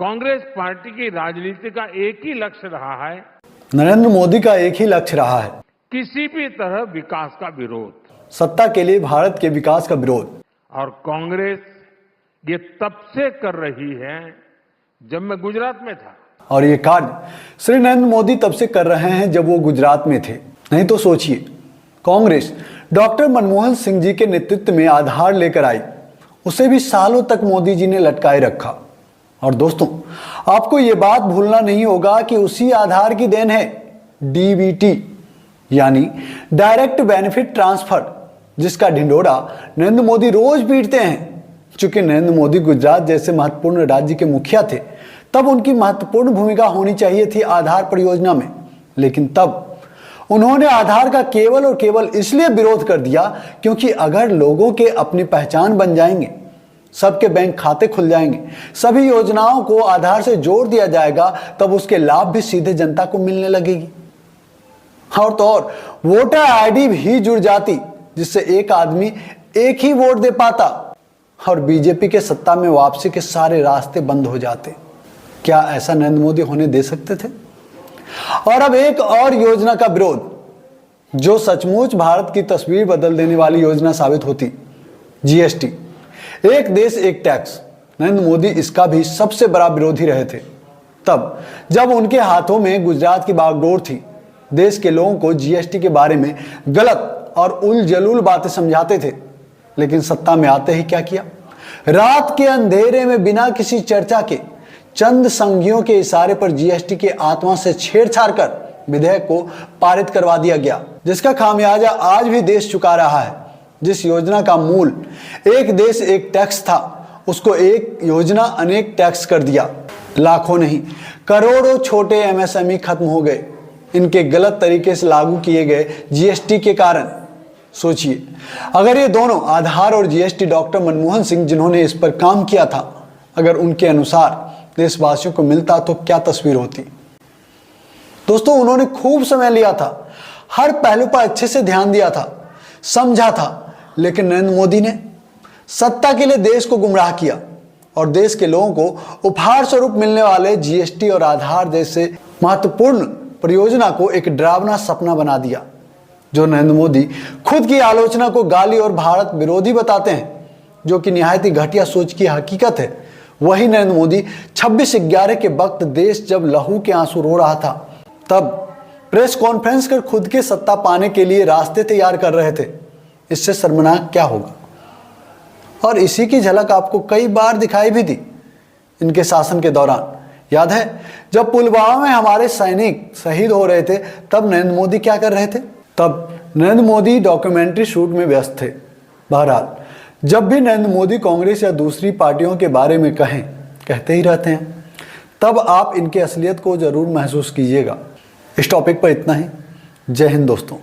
Congress party की राजनीति का एक ही लक्ष्य रहा है, नरेंद्र मोदी का एक ही लक्ष्य रहा है, किसी भी तरह विकास का विरोध। सत्ता के लिए भारत के विकास का विरोध। और कांग्रेस ये तब से कर रही है जब मैं गुजरात में था। और ये कार्य श्री नरेंद्र मोदी तब से कर रहे हैं जब वो गुजरात में थे। नहीं तो सोचिए, कांग्रेस डॉक्टर मनमोहन सिंह जी के नेतृत्व में आधार लेकर आई, उसे भी सालों तक मोदी जी ने लटकाए रखा। और दोस्तों, आपको ये बात भूलना नहीं होगा कि उसी आधार की देन है डीबीटी, यानी डायरेक्ट बेनिफिट ट्रांसफर, जिसका ढिंढोरा नरेंद्र मोदी रोज पीटते हैं। चूंकि नरेंद्र मोदी गुजरात जैसे महत्वपूर्ण राज्य के मुखिया थे, तब उनकी महत्वपूर्ण भूमिका होनी चाहिए थी आधार परियोजना में। लेकिन तब उन्होंने आधार का केवल और केवल इसलिए विरोध कर दिया क्योंकि अगर लोगों के अपनी पहचान बन जाएंगे, सबके बैंक खाते खुल जाएंगे, सभी योजनाओं को आधार से जोड़ दिया जाएगा, तब उसके लाभ भी सीधे जनता को मिलने लगेगी। और तो और वोटर आईडी भी जुड़ जाती, जिससे एक आदमी एक ही वोट दे पाता और बीजेपी के सत्ता में वापसी के सारे रास्ते बंद हो जाते। क्या ऐसा नरेंद्र मोदी होने दे सकते थे? और अब एक और योजना का विरोध, जो सचमुच भारत की तस्वीर बदल देने वाली योजना साबित होती, जीएसटी, एक देश एक टैक्स। नरेंद्र मोदी इसका भी सबसे बड़ा विरोधी रहे थे। तब जब उनके हाथों में गुजरात की बागडोर थी, देश के लोगों को जीएसटी के बारे में गलत और उलझुल बातें समझाते थे। लेकिन सत्ता में आते ही क्या किया? रात के अंधेरे में बिना किसी चर्चा के चंद संघियों के इशारे पर जीएसटी के आत्मा से छेड़छाड़ कर विधेयक को पारित करवा दिया गया, जिसका खामियाजा आज भी देश चुका रहा है। जिस योजना का मूल एक देश एक टैक्स था, उसको एक योजना अनेक टैक्स कर दिया। लाखों नहीं, करोड़ों छोटे एमएसएमई खत्म हो गए इनके गलत तरीके से लागू किए गए जीएसटी के कारण। सोचिए, अगर ये दोनों आधार और जीएसटी डॉक्टर मनमोहन सिंह जिन्होंने इस पर काम किया था, अगर उनके अनुसार देशवासियों को मिलता तो क्या तस्वीर होती। दोस्तों, उन्होंने खूब समय लिया था, हर पहलू पर अच्छे से ध्यान दिया था, समझा था। लेकिन नरेंद्र मोदी ने सत्ता के लिए देश को गुमराह किया और देश के लोगों को उपहार स्वरूप मिलने वाले जीएसटी और आधार जैसे महत्वपूर्ण परियोजना को एक डरावना सपना बना दिया। जो नरेंद्र मोदी खुद की आलोचना को गाली और भारत विरोधी बताते हैं, जो कि निहायत ही घटिया सोच की हकीकत है, वही नरेंद्र मोदी 26/11 के वक्त देश जब लहू के आंसू रो रहा था, तब प्रेस कॉन्फ्रेंस कर खुद के सत्ता पाने के लिए रास्ते तैयार कर रहे थे। इससे शर्मनाक क्या होगा? और इसी की झलक आपको कई बार दिखाई भी दी इनके शासन के दौरान। याद है, जब पुलवामा में हमारे सैनिक शहीद हो रहे थे, तब नरेंद्र मोदी क्या कर रहे थे? तब नरेंद्र मोदी डॉक्यूमेंट्री शूट में व्यस्त थे। बहरहाल, जब भी नरेंद्र मोदी कांग्रेस या दूसरी पार्टियों के बारे में कहते ही रहते हैं, तब आप इनकी असलियत को जरूर महसूस कीजिएगा। इस टॉपिक पर इतना ही। जय हिंद दोस्तों।